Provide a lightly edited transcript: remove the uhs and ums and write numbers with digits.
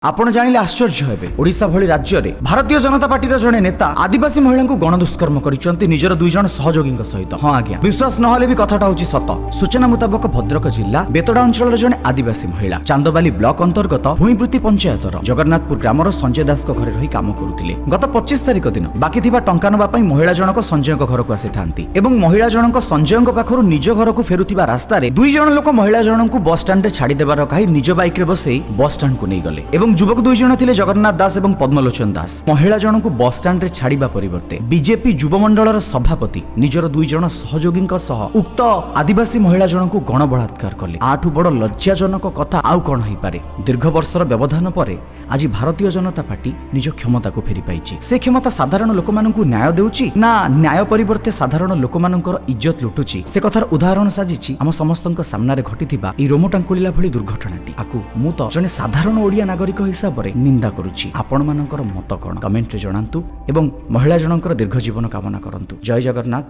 आपण जानिले आश्चर्य हेबे ओडिशा भली राज्य रे भारतीय जनता पार्टी जड़े नेता आदिवासी महिला को गणदुष्कर्म करिसेंती निजर दुई जन सहयोगी सहित। हाँ आज्ञा विश्वास नहले भी कथाटा होची सत। सूचना मुताबक भद्रक जिला बेतडा अंचल जड़े आदिवासी महिला चांदबाली ब्लॉक अंतर्गत भूईंपृति पंचायतर जगन्नाथपुर ग्रामर संजय दास घरे रही काम करुथिले। गत 25 तारिख दिन बाकी थिबा टंका नबा पई महिला जनक संजय घर को आसीथांती एवं महिला जनक संजय पाखरु निज घर को फेरुथिबा रास्ता रे दुई जन लोक महिला जनक बस स्टैंड रे छाड़ी देबार कहि निज बाइक रे बसई बस स्टैंड को नहीं गले एवं युवक दुई जन थिले जगन्नाथ दास एवं पद्मलोचन दास। महिला जन को बस स्टैंड रे छाड़िबा परिवर्ते बीजेपी युव मंडलर सभापति निजर दुई जन सहयोगी सह उक्त आदिवासी महिला जन को गण बलात्कार कले। आठु बड़ लज्जाजनक कथा आउ कौन हो पारे। दीर्घ वर्षर व्यवधान पर आज भारतीय जनता पार्टी निज क्षमता को फेरी पाइछि। से क्षमता साधारण लोक मानकु न्याय देउछि ना न्याय परिवर्ते साधारण लोक मानकर इज्जत लुटुछि से कथार उदाहरण साजिछि आम समस्तक सामने घटिथिबा ई रोमटांकुलिला भली दुर्घटनाटी। आकु मु तो जने साधारण ओडिया नागरिक हिसाब रे निंदा करुछि। आपण मानकर मत कोन कमेंट रे जणांतु एवं महिला जनकर दीर्घ जीवन कामना करंतु। जय जगन्नाथ।